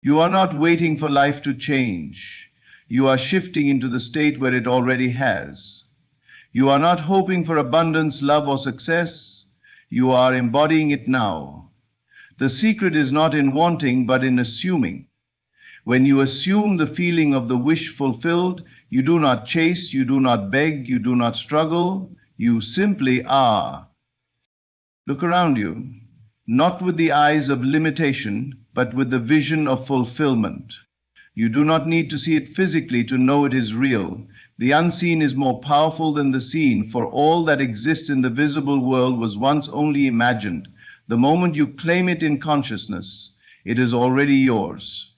You are not waiting for life to change. You are shifting into the state where it already has. You are not hoping for abundance, love, or success. You are embodying it now. The secret is not in wanting, but in assuming. When you assume the feeling of the wish fulfilled, you do not chase, you do not beg, you do not struggle, you simply are. Look around you, not with the eyes of limitation, but with the vision of fulfillment. You do not need to see it physically to know it is real. The unseen is more powerful than the seen, for all that exists in the visible world was once only imagined. The moment you claim it in consciousness, it is already yours.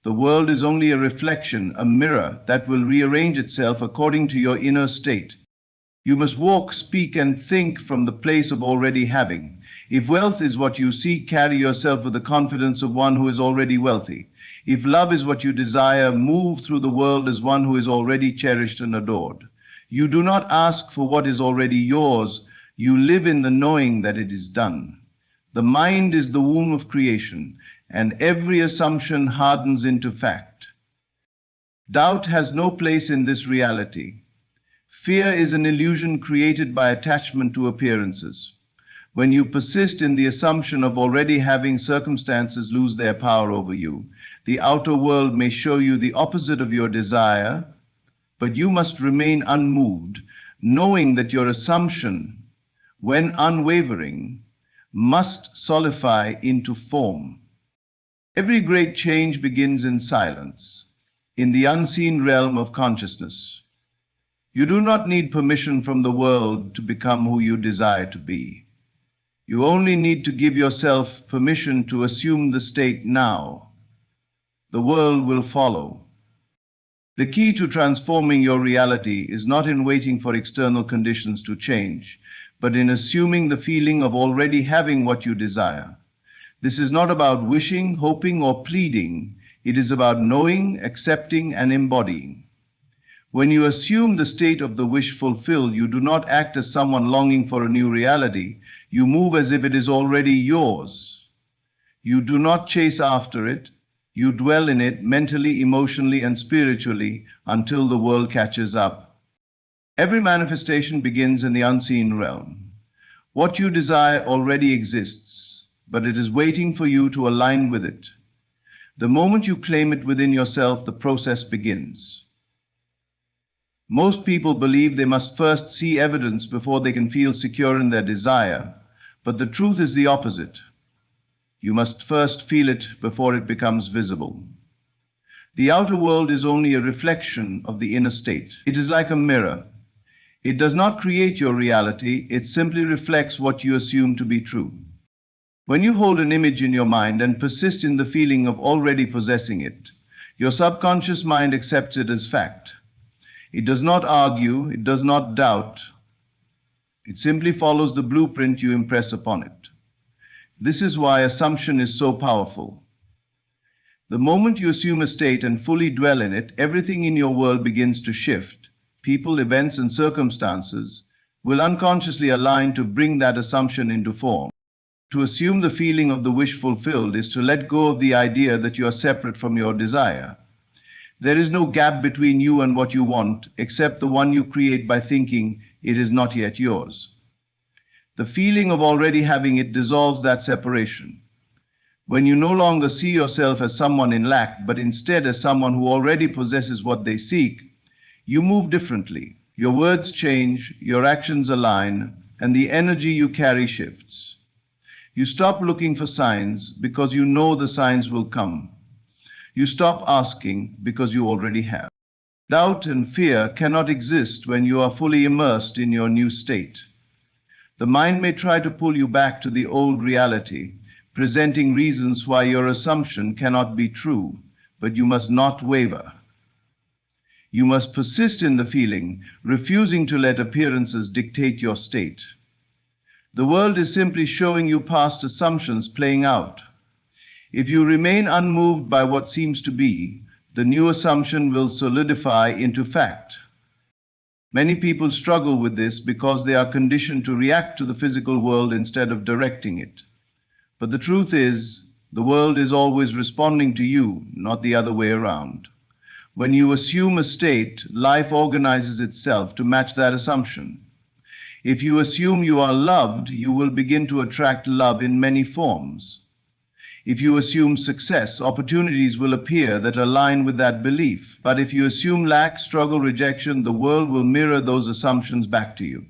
The world is only a reflection, a mirror that will rearrange itself according to your inner state. You must walk, speak, and think from the place of already having. If wealth is what you seek, carry yourself with the confidence of one who is already wealthy. If love is what you desire, move through the world as one who is already cherished and adored. You do not ask for what is already yours, you live in the knowing that it is done. The mind is the womb of creation, and every assumption hardens into fact. Doubt has no place in this reality. Fear is an illusion created by attachment to appearances. When you persist in the assumption of already having, circumstances lose their power over you. The outer world may show you the opposite of your desire, but you must remain unmoved, knowing that your assumption, when unwavering, must solidify into form. Every great change begins in silence, in the unseen realm of consciousness. You do not need permission from the world to become who you desire to be. You only need to give yourself permission to assume the state now. The world will follow. The key to transforming your reality is not in waiting for external conditions to change, but in assuming the feeling of already having what you desire. This is not about wishing, hoping, or pleading. It is about knowing, accepting, and embodying. When you assume the state of the wish fulfilled, you do not act as someone longing for a new reality. You move as if it is already yours. You do not chase after it. You dwell in it mentally, emotionally, and spiritually until the world catches up. Every manifestation begins in the unseen realm. What you desire already exists, but it is waiting for you to align with it. The moment you claim it within yourself, the process begins. Most people believe they must first see evidence before they can feel secure in their desire, but the truth is the opposite. You must first feel it before it becomes visible. The outer world is only a reflection of the inner state. It is like a mirror. It does not create your reality, it simply reflects what you assume to be true. When you hold an image in your mind and persist in the feeling of already possessing it, your subconscious mind accepts it as fact. It does not argue, it does not doubt. It simply follows the blueprint you impress upon it. This is why assumption is so powerful. The moment you assume a state and fully dwell in it, everything in your world begins to shift. People, events, and circumstances will unconsciously align to bring that assumption into form. To assume the feeling of the wish fulfilled is to let go of the idea that you are separate from your desire. There is no gap between you and what you want, except the one you create by thinking it is not yet yours. The feeling of already having it dissolves that separation. When you no longer see yourself as someone in lack, but instead as someone who already possesses what they seek, you move differently. Your words change, your actions align, and the energy you carry shifts. You stop looking for signs because you know the signs will come. You stop asking because you already have. Doubt and fear cannot exist when you are fully immersed in your new state. The mind may try to pull you back to the old reality, presenting reasons why your assumption cannot be true, but you must not waver. You must persist in the feeling, refusing to let appearances dictate your state. The world is simply showing you past assumptions playing out. If you remain unmoved by what seems to be, the new assumption will solidify into fact. Many people struggle with this because they are conditioned to react to the physical world instead of directing it. But the truth is, The world is always responding to you, not the other way around. When you assume a state, life organizes itself to match that assumption. If you assume you are loved, you will begin to attract love in many forms. If you assume success, opportunities will appear that align with that belief. But if you assume lack, struggle, rejection, the world will mirror those assumptions back to you.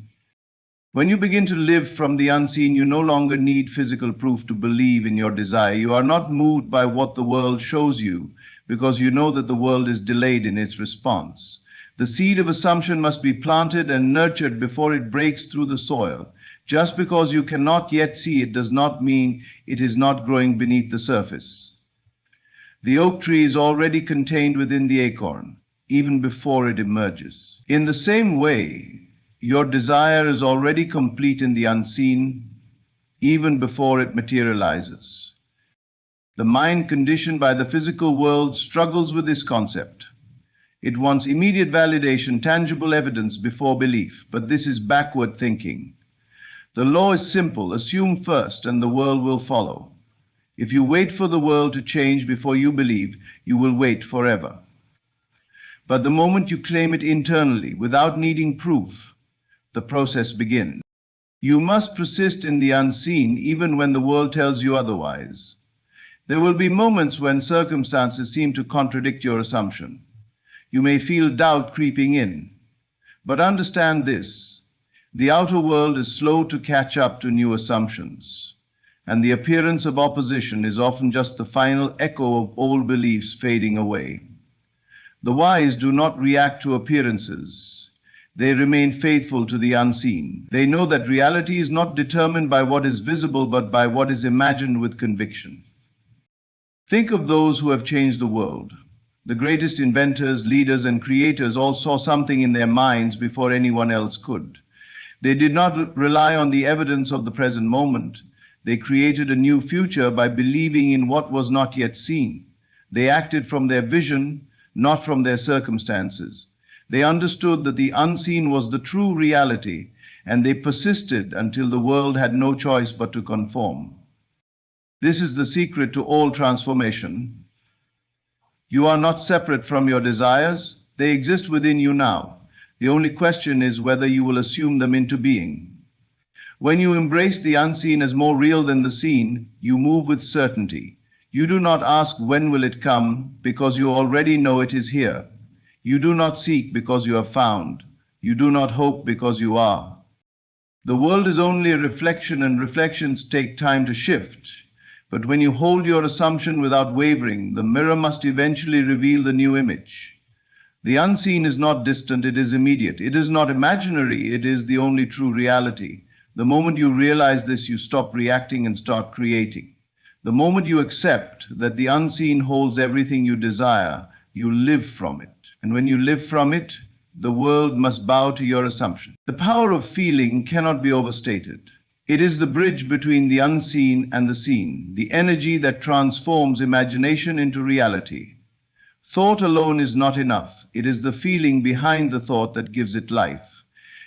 When you begin to live from the unseen, you no longer need physical proof to believe in your desire. You are not moved by what the world shows you, because you know that the world is delayed in its response. The seed of assumption must be planted and nurtured before it breaks through the soil. Just because you cannot yet see it does not mean it is not growing beneath the surface. The oak tree is already contained within the acorn, even before it emerges. In the same way, your desire is already complete in the unseen, even before it materializes. The mind conditioned by the physical world struggles with this concept. It wants immediate validation, tangible evidence before belief, but this is backward thinking. The law is simple: assume first and the world will follow. If you wait for the world to change before you believe, you will wait forever. But the moment you claim it internally, without needing proof, the process begins. You must persist in the unseen even when the world tells you otherwise. There will be moments when circumstances seem to contradict your assumption. You may feel doubt creeping in. But understand this: the outer world is slow to catch up to new assumptions, and the appearance of opposition is often just the final echo of old beliefs fading away. The wise do not react to appearances. They remain faithful to the unseen. They know that reality is not determined by what is visible, but by what is imagined with conviction. Think of those who have changed the world. The greatest inventors, leaders, and creators all saw something in their minds before anyone else could. They did not rely on the evidence of the present moment. They created a new future by believing in what was not yet seen. They acted from their vision, not from their circumstances. They understood that the unseen was the true reality, and they persisted until the world had no choice but to conform. This is the secret to all transformation. You are not separate from your desires. They exist within you now. The only question is whether you will assume them into being. When you embrace the unseen as more real than the seen, you move with certainty. You do not ask when will it come, because you already know it is here. You do not seek because you have found. You do not hope because you are. The world is only a reflection, and reflections take time to shift. But when you hold your assumption without wavering, the mirror must eventually reveal the new image. The unseen is not distant, it is immediate. It is not imaginary, it is the only true reality. The moment you realize this, you stop reacting and start creating. The moment you accept that the unseen holds everything you desire, you live from it. And when you live from it, the world must bow to your assumption. The power of feeling cannot be overstated. It is the bridge between the unseen and the seen, the energy that transforms imagination into reality. Thought alone is not enough. It is the feeling behind the thought that gives it life.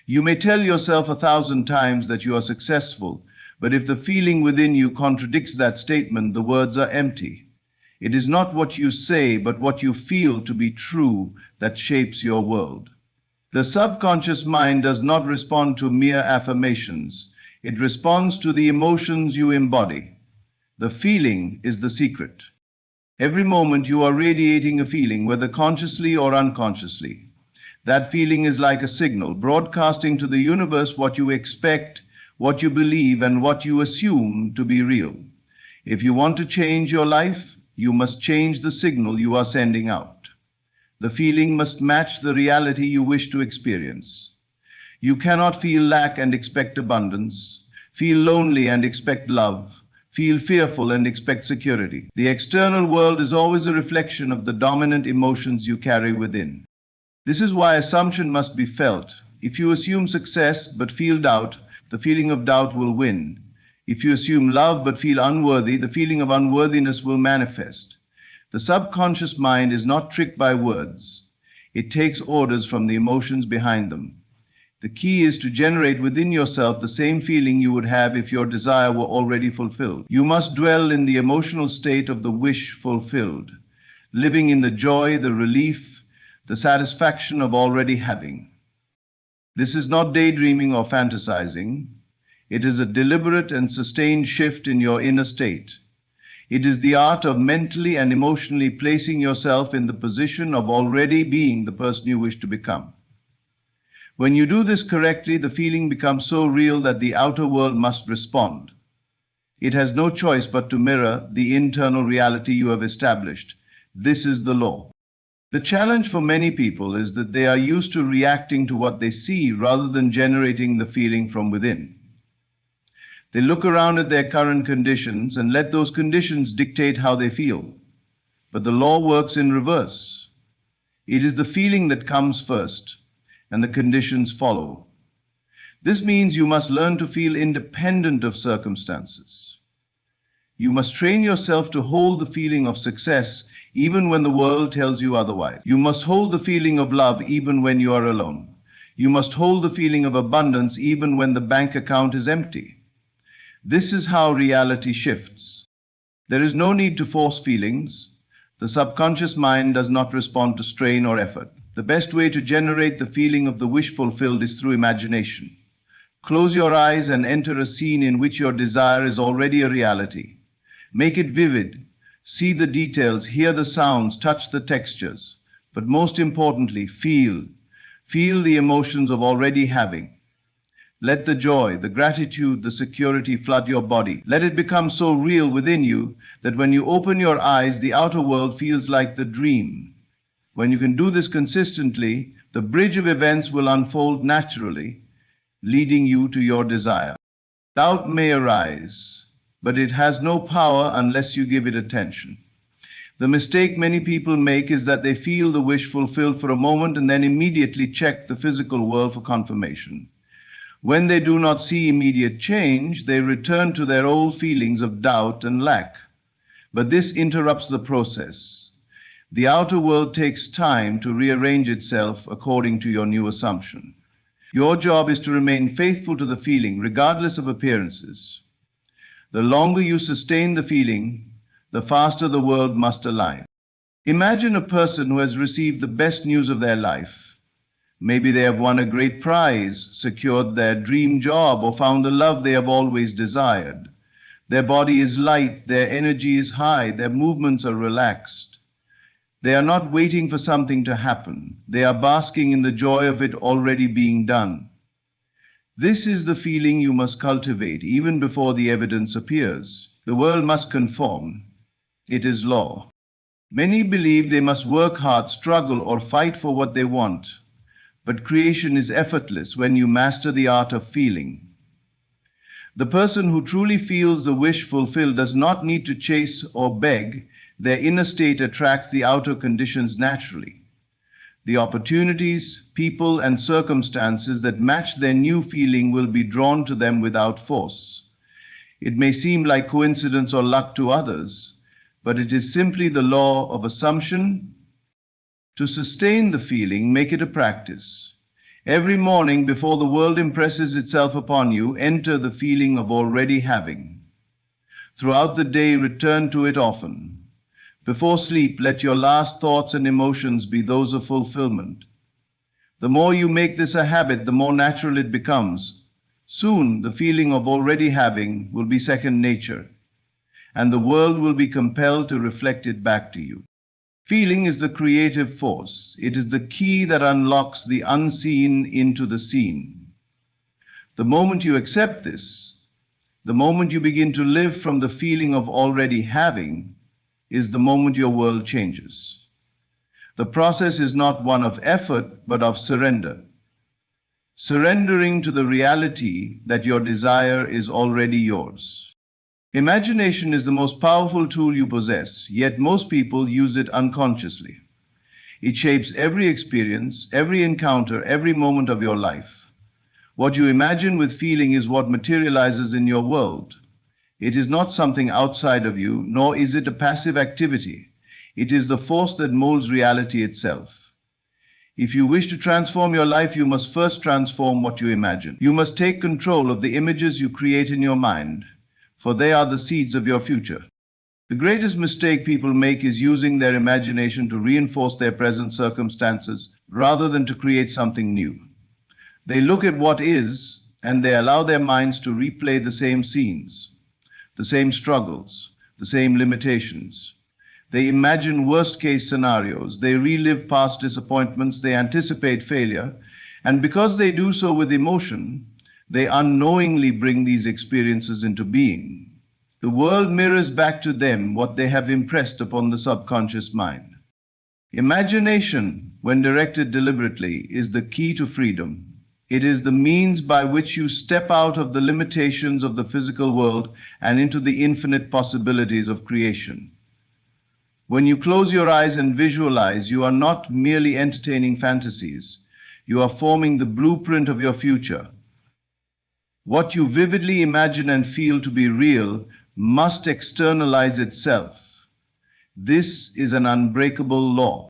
You may tell yourself 1,000 times that you are successful, but if the feeling within you contradicts that statement, the words are empty. It is not what you say, but what you feel to be true that shapes your world. The subconscious mind does not respond to mere affirmations. It responds to the emotions you embody. The feeling is the secret. Every moment you are radiating a feeling, whether consciously or unconsciously. That feeling is like a signal, broadcasting to the universe what you expect, what you believe, and what you assume to be real. If you want to change your life, you must change the signal you are sending out. The feeling must match the reality you wish to experience. You cannot feel lack and expect abundance, feel lonely and expect love, feel fearful and expect security. The external world is always a reflection of the dominant emotions you carry within. This is why assumption must be felt. If you assume success but feel doubt, the feeling of doubt will win. If you assume love but feel unworthy, the feeling of unworthiness will manifest. The subconscious mind is not tricked by words. It takes orders from the emotions behind them. The key is to generate within yourself the same feeling you would have if your desire were already fulfilled. You must dwell in the emotional state of the wish fulfilled, living in the joy, the relief, the satisfaction of already having. This is not daydreaming or fantasizing. It is a deliberate and sustained shift in your inner state. It is the art of mentally and emotionally placing yourself in the position of already being the person you wish to become. When you do this correctly, the feeling becomes so real that the outer world must respond. It has no choice but to mirror the internal reality you have established. This is the law. The challenge for many people is that they are used to reacting to what they see rather than generating the feeling from within. They look around at their current conditions and let those conditions dictate how they feel. But the law works in reverse. It is the feeling that comes first, and the conditions follow. This means you must learn to feel independent of circumstances. You must train yourself to hold the feeling of success even when the world tells you otherwise. You must hold the feeling of love even when you are alone. You must hold the feeling of abundance even when the bank account is empty. This is how reality shifts. There is no need to force feelings. The subconscious mind does not respond to strain or effort. The best way to generate the feeling of the wish fulfilled is through imagination. Close your eyes and enter a scene in which your desire is already a reality. Make it vivid. See the details, hear the sounds, touch the textures. But most importantly, feel. Feel the emotions of already having. Let the joy, the gratitude, the security flood your body. Let it become so real within you that when you open your eyes, the outer world feels like the dream. When you can do this consistently, the bridge of events will unfold naturally, leading you to your desire. Doubt may arise, but it has no power unless you give it attention. The mistake many people make is that they feel the wish fulfilled for a moment and then immediately check the physical world for confirmation. When they do not see immediate change, they return to their old feelings of doubt and lack. But this interrupts the process. The outer world takes time to rearrange itself according to your new assumption. Your job is to remain faithful to the feeling, regardless of appearances. The longer you sustain the feeling, the faster the world must align. Imagine a person who has received the best news of their life. Maybe they have won a great prize, secured their dream job, or found the love they have always desired. Their body is light, their energy is high, their movements are relaxed. They are not waiting for something to happen. They are basking in the joy of it already being done. This is the feeling you must cultivate even before the evidence appears. The world must conform. It is law. Many believe they must work hard, struggle, or fight for what they want. But creation is effortless when you master the art of feeling. The person who truly feels the wish fulfilled does not need to chase or beg. Their inner state attracts the outer conditions naturally. The opportunities, people, and circumstances that match their new feeling will be drawn to them without force. It may seem like coincidence or luck to others, but it is simply the law of assumption. To sustain the feeling, make it a practice. Every morning, before the world impresses itself upon you, enter the feeling of already having. Throughout the day, return to it often. Before sleep, let your last thoughts and emotions be those of fulfillment. The more you make this a habit, the more natural it becomes. Soon, the feeling of already having will be second nature, and the world will be compelled to reflect it back to you. Feeling is the creative force. It is the key that unlocks the unseen into the seen. The moment you accept this, the moment you begin to live from the feeling of already having, is the moment your world changes. The process is not one of effort, but of surrender. Surrendering to the reality that your desire is already yours. Imagination is the most powerful tool you possess, yet most people use it unconsciously. It shapes every experience, every encounter, every moment of your life. What you imagine with feeling is what materializes in your world. It is not something outside of you, nor is it a passive activity. It is the force that molds reality itself. If you wish to transform your life, you must first transform what you imagine. You must take control of the images you create in your mind, for they are the seeds of your future. The greatest mistake people make is using their imagination to reinforce their present circumstances rather than to create something new. They look at what is, and they allow their minds to replay the same scenes, the same struggles, the same limitations. They imagine worst-case scenarios, they relive past disappointments, they anticipate failure, and because they do so with emotion, they unknowingly bring these experiences into being. The world mirrors back to them what they have impressed upon the subconscious mind. Imagination, when directed deliberately, is the key to freedom. It is the means by which you step out of the limitations of the physical world and into the infinite possibilities of creation. When you close your eyes and visualize, you are not merely entertaining fantasies. You are forming the blueprint of your future. What you vividly imagine and feel to be real must externalize itself. This is an unbreakable law.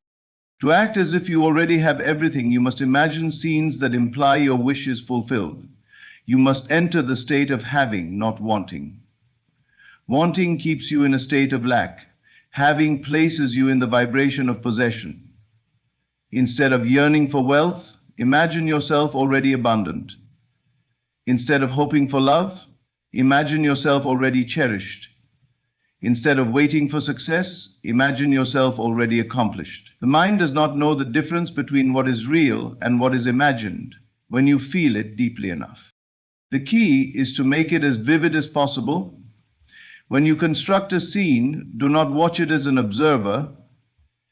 To act as if you already have everything, you must imagine scenes that imply your wish is fulfilled. You must enter the state of having, not wanting. Wanting keeps you in a state of lack. Having places you in the vibration of possession. Instead of yearning for wealth, imagine yourself already abundant. Instead of hoping for love, imagine yourself already cherished. Instead of waiting for success, imagine yourself already accomplished. The mind does not know the difference between what is real and what is imagined when you feel it deeply enough. The key is to make it as vivid as possible. When you construct a scene, do not watch it as an observer.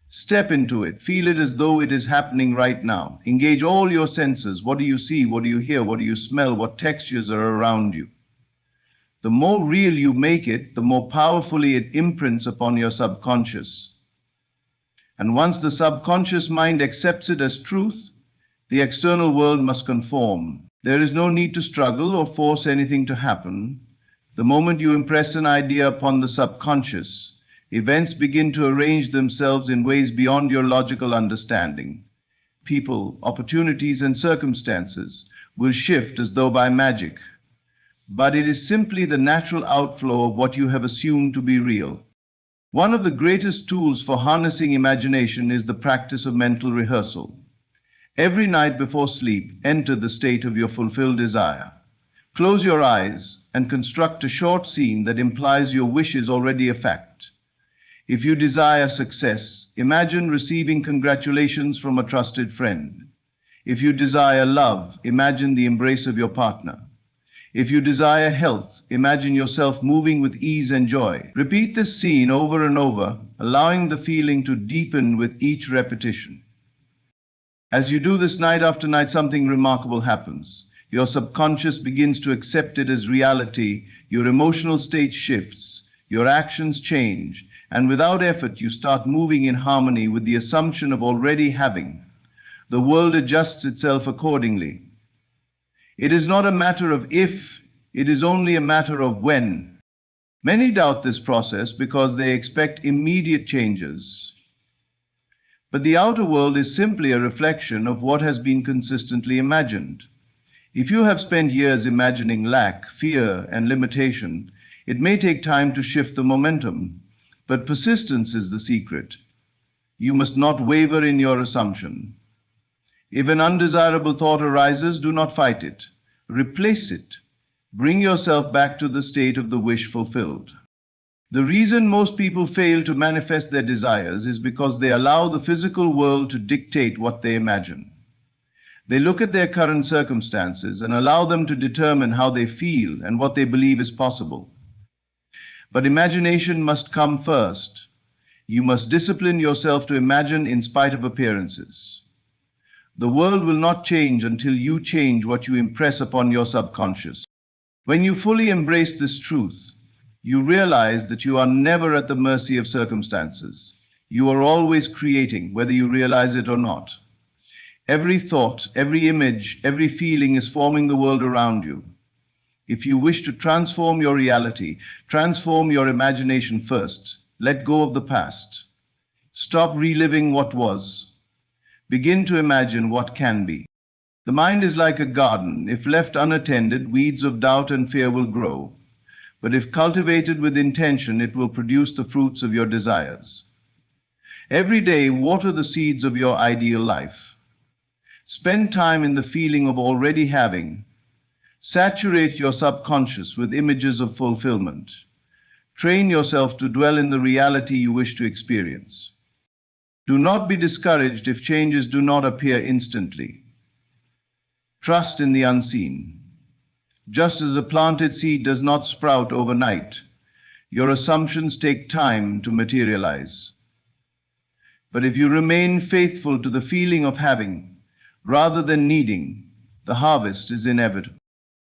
Step into it. Feel it as though it is happening right now. Engage all your senses. What do you see? What do you hear? What do you smell? What textures are around you? The more real you make it, the more powerfully it imprints upon your subconscious. And once the subconscious mind accepts it as truth, the external world must conform. There is no need to struggle or force anything to happen. The moment you impress an idea upon the subconscious, events begin to arrange themselves in ways beyond your logical understanding. People, opportunities, and circumstances will shift as though by magic. But it is simply the natural outflow of what you have assumed to be real. One of the greatest tools for harnessing imagination is the practice of mental rehearsal. Every night before sleep, enter the state of your fulfilled desire. Close your eyes and construct a short scene that implies your wish is already a fact. If you desire success, imagine receiving congratulations from a trusted friend. If you desire love, imagine the embrace of your partner. If you desire health, imagine yourself moving with ease and joy. Repeat this scene over and over, allowing the feeling to deepen with each repetition. As you do this night after night, something remarkable happens. Your subconscious begins to accept it as reality, your emotional state shifts, your actions change, and without effort you start moving in harmony with the assumption of already having. The world adjusts itself accordingly. It is not a matter of if, it is only a matter of when. Many doubt this process because they expect immediate changes. But the outer world is simply a reflection of what has been consistently imagined. If you have spent years imagining lack, fear, and limitation, it may take time to shift the momentum, but persistence is the secret. You must not waver in your assumption. If an undesirable thought arises, do not fight it. Replace it. Bring yourself back to the state of the wish fulfilled. The reason most people fail to manifest their desires is because they allow the physical world to dictate what they imagine. They look at their current circumstances and allow them to determine how they feel and what they believe is possible. But imagination must come first. You must discipline yourself to imagine in spite of appearances. The world will not change until you change what you impress upon your subconscious. When you fully embrace this truth, you realize that you are never at the mercy of circumstances. You are always creating, whether you realize it or not. Every thought, every image, every feeling is forming the world around you. If you wish to transform your reality, transform your imagination first. Let go of the past. Stop reliving what was. Begin to imagine what can be. The mind is like a garden. If left unattended, weeds of doubt and fear will grow. But if cultivated with intention, it will produce the fruits of your desires. Every day, water the seeds of your ideal life. Spend time in the feeling of already having. Saturate your subconscious with images of fulfillment. Train yourself to dwell in the reality you wish to experience. Do not be discouraged if changes do not appear instantly. Trust in the unseen. Just as a planted seed does not sprout overnight, your assumptions take time to materialize. But if you remain faithful to the feeling of having, rather than needing, the harvest is inevitable.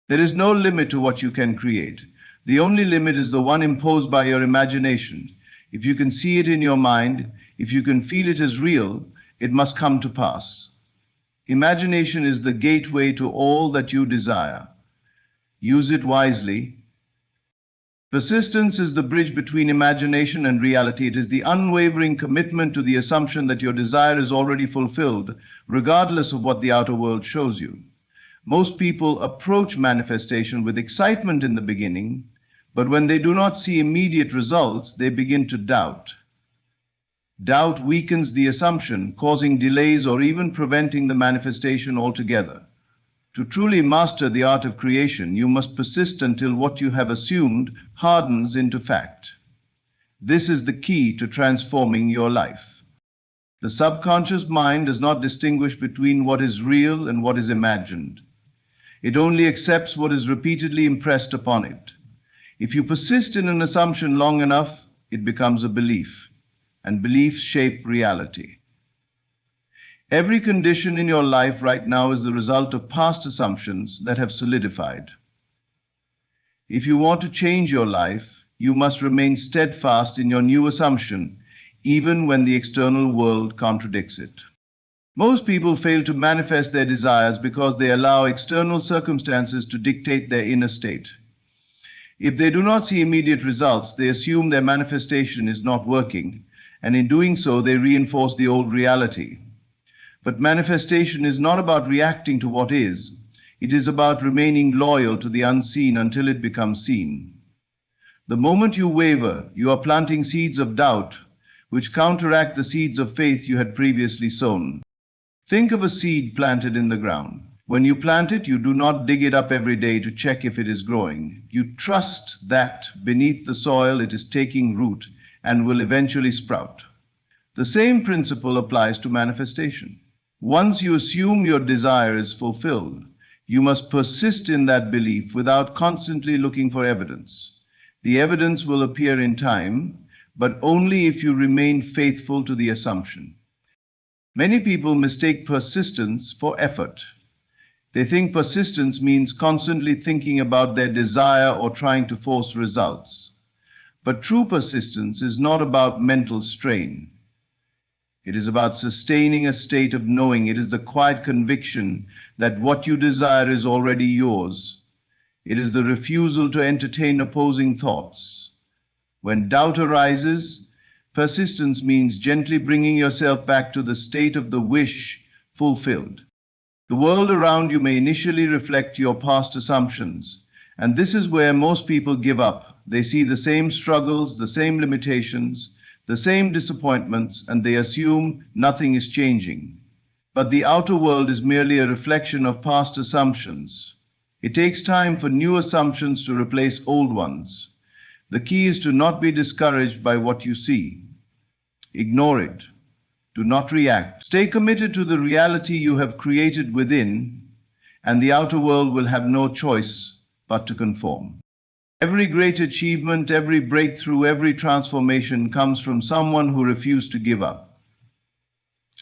There is no limit to what you can create. The only limit is the one imposed by your imagination. If you can see it in your mind, if you can feel it as real, it must come to pass. Imagination is the gateway to all that you desire. Use it wisely. Persistence is the bridge between imagination and reality. It is the unwavering commitment to the assumption that your desire is already fulfilled, regardless of what the outer world shows you. Most people approach manifestation with excitement in the beginning, but when they do not see immediate results, they begin to doubt. Doubt weakens the assumption, causing delays or even preventing the manifestation altogether. To truly master the art of creation, you must persist until what you have assumed hardens into fact. This is the key to transforming your life. The subconscious mind does not distinguish between what is real and what is imagined. It only accepts what is repeatedly impressed upon it. If you persist in an assumption long enough, it becomes a belief, and beliefs shape reality. Every condition in your life right now is the result of past assumptions that have solidified. If you want to change your life, you must remain steadfast in your new assumption, even when the external world contradicts it. Most people fail to manifest their desires because they allow external circumstances to dictate their inner state. If they do not see immediate results, they assume their manifestation is not working, and in doing so, they reinforce the old reality. But manifestation is not about reacting to what is. It is about remaining loyal to the unseen until it becomes seen. The moment you waver, you are planting seeds of doubt, which counteract the seeds of faith you had previously sown. Think of a seed planted in the ground. When you plant it, you do not dig it up every day to check if it is growing. You trust that beneath the soil it is taking root and will eventually sprout. The same principle applies to manifestation. Once you assume your desire is fulfilled, you must persist in that belief without constantly looking for evidence. The evidence will appear in time, but only if you remain faithful to the assumption. Many people mistake persistence for effort. They think persistence means constantly thinking about their desire or trying to force results. But true persistence is not about mental strain. It is about sustaining a state of knowing. It is the quiet conviction that what you desire is already yours. It is the refusal to entertain opposing thoughts. When doubt arises, persistence means gently bringing yourself back to the state of the wish fulfilled. The world around you may initially reflect your past assumptions, and this is where most people give up. They see the same struggles, the same limitations, the same disappointments, and they assume nothing is changing. But the outer world is merely a reflection of past assumptions. It takes time for new assumptions to replace old ones. The key is to not be discouraged by what you see. Ignore it. Do not react. Stay committed to the reality you have created within, and the outer world will have no choice but to conform. Every great achievement, every breakthrough, every transformation comes from someone who refused to give up.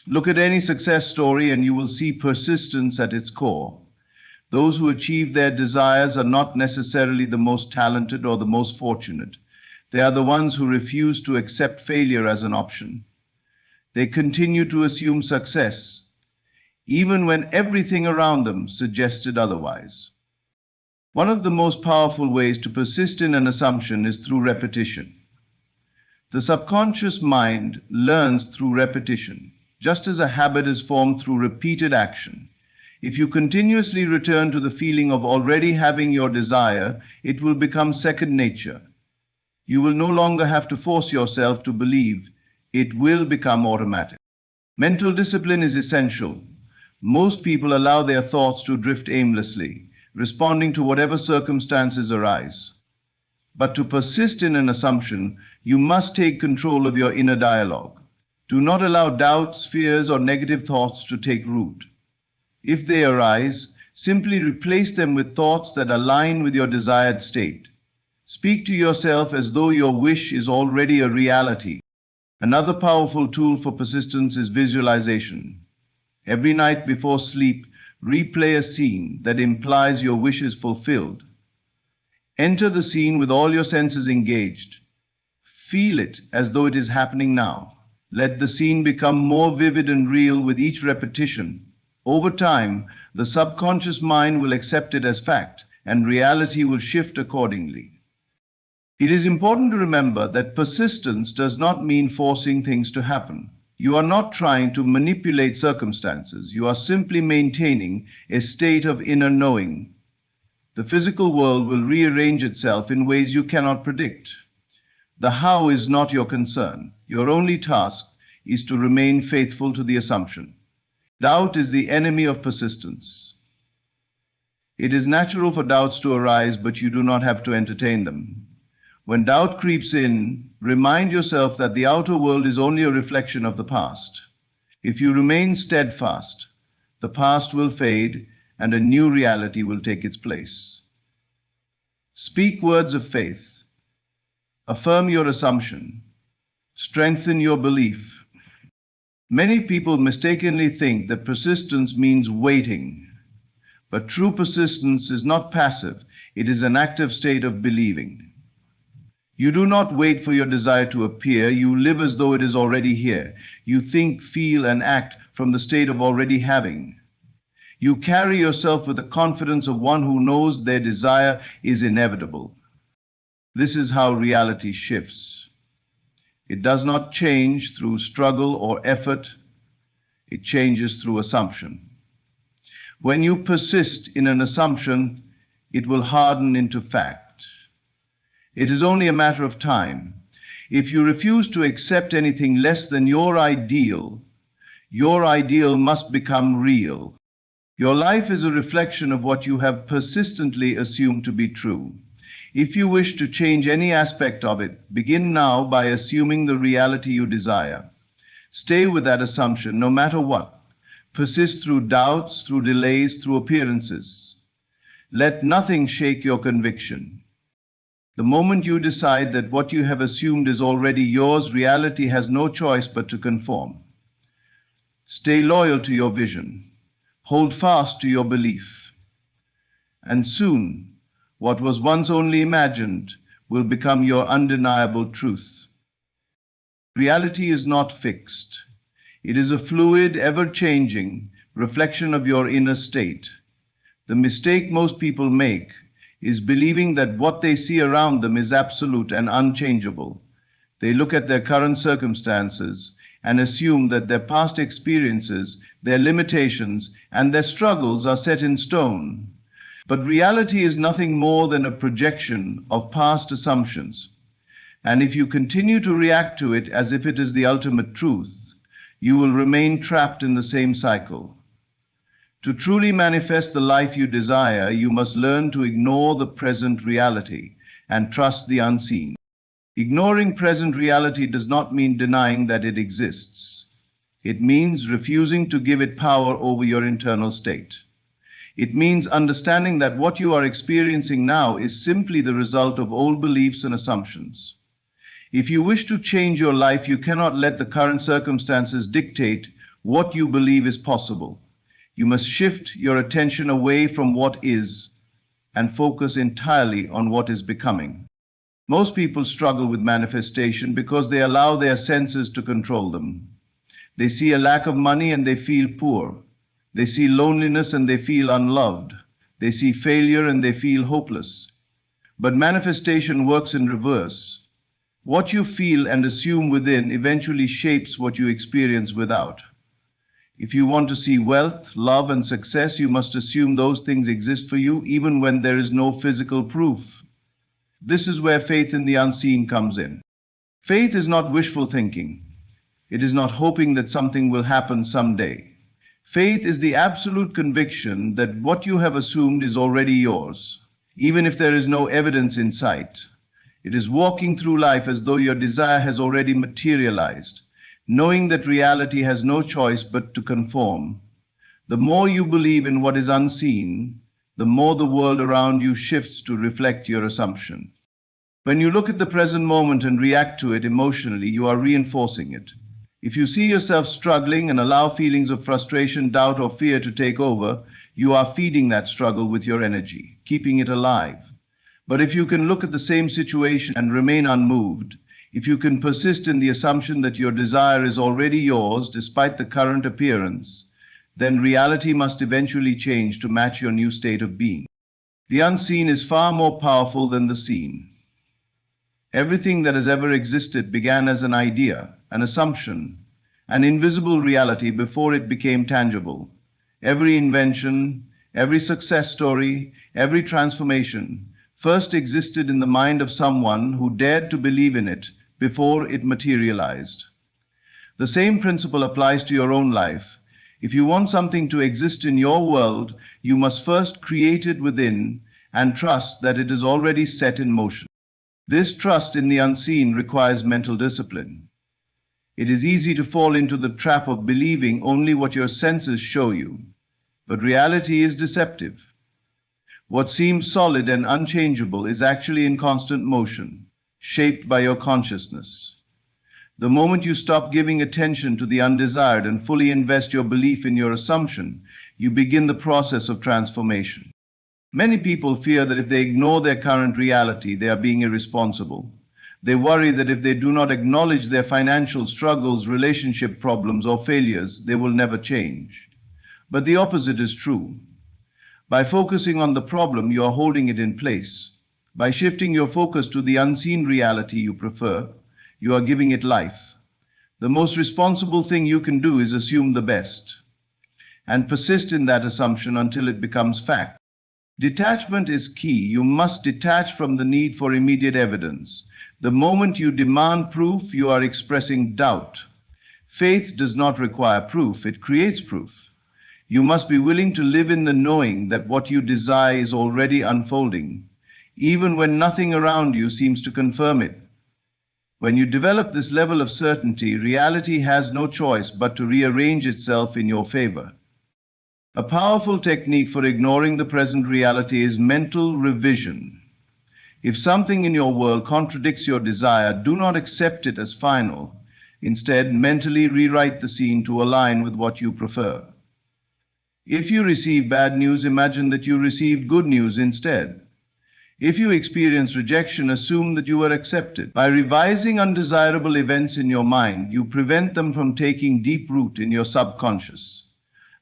Look at any success story and you will see persistence at its core. Those who achieve their desires are not necessarily the most talented or the most fortunate. They are the ones who refuse to accept failure as an option. They continue to assume success, even when everything around them suggested otherwise. One of the most powerful ways to persist in an assumption is through repetition. The subconscious mind learns through repetition. just as a habit is formed through repeated action. If you continuously return to the feeling of already having your desire, it will become second nature. You will no longer have to force yourself to believe. It will become automatic. Mental discipline is essential. Most people allow their thoughts to drift aimlessly, responding to whatever circumstances arise. But to persist in an assumption, you must take control of your inner dialogue. Do not allow doubts, fears, or negative thoughts to take root. If they arise, simply replace them with thoughts that align with your desired state. Speak to yourself as though your wish is already a reality. Another powerful tool for persistence is visualization. Every night before sleep, replay a scene that implies your wish is fulfilled. Enter the scene with all your senses engaged. Feel it as though it is happening now. Let the scene become more vivid and real with each repetition. Over time, the subconscious mind will accept it as fact, and reality will shift accordingly. It is important to remember that persistence does not mean forcing things to happen. You are not trying to manipulate circumstances. You are simply maintaining a state of inner knowing. The physical world will rearrange itself in ways you cannot predict. The how is not your concern. Your only task is to remain faithful to the assumption. Doubt is the enemy of persistence. It is natural for doubts to arise, but you do not have to entertain them. When doubt creeps in, remind yourself that the outer world is only a reflection of the past. If you remain steadfast, the past will fade and a new reality will take its place. Speak words of faith. Affirm your assumption. Strengthen your belief. Many people mistakenly think that persistence means waiting. But true persistence is not passive. It is an active state of believing. You do not wait for your desire to appear. You live as though it is already here. You think, feel, and act from the state of already having. You carry yourself with the confidence of one who knows their desire is inevitable. This is how reality shifts. It does not change through struggle or effort. It changes through assumption. When you persist in an assumption, it will harden into fact. It is only a matter of time. If you refuse to accept anything less than your ideal must become real. Your life is a reflection of what you have persistently assumed to be true. If you wish to change any aspect of it, begin now by assuming the reality you desire. Stay with that assumption no matter what. Persist through doubts, through delays, through appearances. Let nothing shake your conviction. The moment you decide that what you have assumed is already yours, reality has no choice but to conform. Stay loyal to your vision. Hold fast to your belief. And soon, what was once only imagined will become your undeniable truth. Reality is not fixed. It is a fluid, ever-changing reflection of your inner state. The mistake most people make is believing that what they see around them is absolute and unchangeable. They look at their current circumstances and assume that their past experiences, their limitations, and their struggles are set in stone. But reality is nothing more than a projection of past assumptions. And if you continue to react to it as if it is the ultimate truth, you will remain trapped in the same cycle. To truly manifest the life you desire, you must learn to ignore the present reality and trust the unseen. Ignoring present reality does not mean denying that it exists. It means refusing to give it power over your internal state. It means understanding that what you are experiencing now is simply the result of old beliefs and assumptions. If you wish to change your life, you cannot let the current circumstances dictate what you believe is possible. You must shift your attention away from what is and focus entirely on what is becoming. Most people struggle with manifestation because they allow their senses to control them. They see a lack of money and they feel poor. They see loneliness and they feel unloved. They see failure and they feel hopeless. But manifestation works in reverse. What you feel and assume within eventually shapes what you experience without. If you want to see wealth, love, and success, you must assume those things exist for you even when there is no physical proof. This is where faith in the unseen comes in. Faith is not wishful thinking. It is not hoping that something will happen someday. Faith is the absolute conviction that what you have assumed is already yours, even if there is no evidence in sight. It is walking through life as though your desire has already materialized, knowing that reality has no choice but to conform. The more you believe in what is unseen, the more the world around you shifts to reflect your assumption. When you look at the present moment and react to it emotionally, you are reinforcing it. If you see yourself struggling and allow feelings of frustration, doubt, or fear to take over, you are feeding that struggle with your energy, keeping it alive. But if you can look at the same situation and remain unmoved, if you can persist in the assumption that your desire is already yours despite the current appearance, then reality must eventually change to match your new state of being. The unseen is far more powerful than the seen. Everything that has ever existed began as an idea, an assumption, an invisible reality before it became tangible. Every invention, every success story, every transformation first existed in the mind of someone who dared to believe in it before it materialized. The same principle applies to your own life. If you want something to exist in your world, you must first create it within and trust that it is already set in motion. This trust in the unseen requires mental discipline. It is easy to fall into the trap of believing only what your senses show you, but reality is deceptive. What seems solid and unchangeable is actually in constant motion, shaped by your consciousness. The moment you stop giving attention to the undesired and fully invest your belief in your assumption, you begin the process of transformation. Many people fear that if they ignore their current reality, they are being irresponsible. They worry that if they do not acknowledge their financial struggles, relationship problems, or failures, they will never change. But the opposite is true. By focusing on the problem, you are holding it in place. By shifting your focus to the unseen reality you prefer, you are giving it life. The most responsible thing you can do is assume the best and persist in that assumption until it becomes fact. Detachment is key. You must detach from the need for immediate evidence. The moment you demand proof, you are expressing doubt. Faith does not require proof, it creates proof. You must be willing to live in the knowing that what you desire is already unfolding, even when nothing around you seems to confirm it. When you develop this level of certainty, reality has no choice but to rearrange itself in your favor. A powerful technique for ignoring the present reality is mental revision. If something in your world contradicts your desire, do not accept it as final. Instead, mentally rewrite the scene to align with what you prefer. If you receive bad news, imagine that you received good news instead. If you experience rejection, assume that you were accepted. By revising undesirable events in your mind, you prevent them from taking deep root in your subconscious,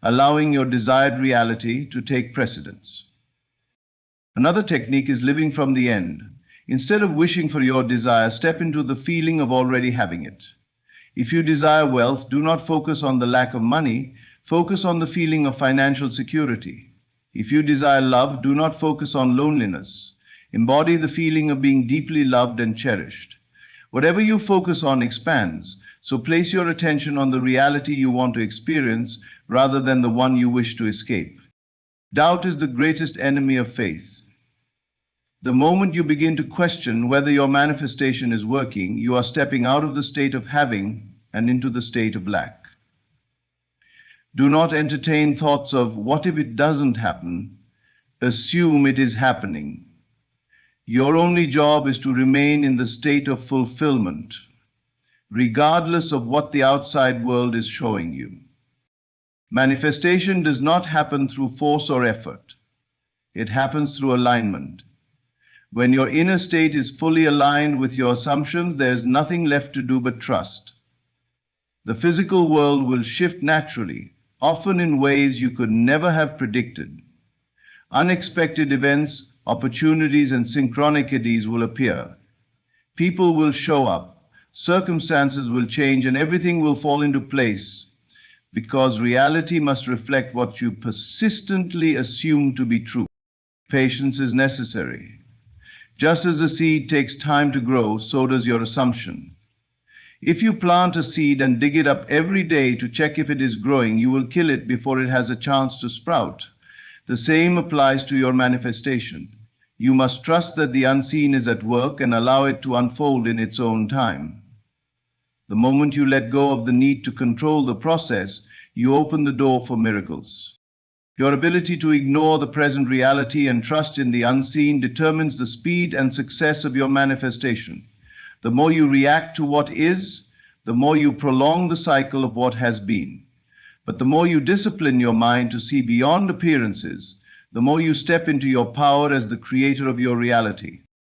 allowing your desired reality to take precedence. Another technique is living from the end. Instead of wishing for your desire, step into the feeling of already having it. If you desire wealth, do not focus on the lack of money, focus on the feeling of financial security. If you desire love, do not focus on loneliness. Embody the feeling of being deeply loved and cherished. Whatever you focus on expands, so place your attention on the reality you want to experience rather than the one you wish to escape. Doubt is the greatest enemy of faith. The moment you begin to question whether your manifestation is working, you are stepping out of the state of having and into the state of lack. Do not entertain thoughts of, what if it doesn't happen? Assume it is happening. Your only job is to remain in the state of fulfillment, regardless of what the outside world is showing you. Manifestation does not happen through force or effort. It happens through alignment. When your inner state is fully aligned with your assumptions, there is nothing left to do but trust. The physical world will shift naturally, often in ways you could never have predicted. Unexpected events, opportunities, and synchronicities will appear. People will show up, circumstances will change, and everything will fall into place. because reality must reflect what you persistently assume to be true. Patience is necessary. Just as the seed takes time to grow, so does your assumption. If you plant a seed and dig it up every day to check if it is growing, you will kill it before it has a chance to sprout. The same applies to your manifestation. You must trust that the unseen is at work and allow it to unfold in its own time. The moment you let go of the need to control the process, you open the door for miracles. Your ability to ignore the present reality and trust in the unseen determines the speed and success of your manifestation. The more you react to what is, the more you prolong the cycle of what has been. But the more you discipline your mind to see beyond appearances, the more you step into your power as the creator of your reality.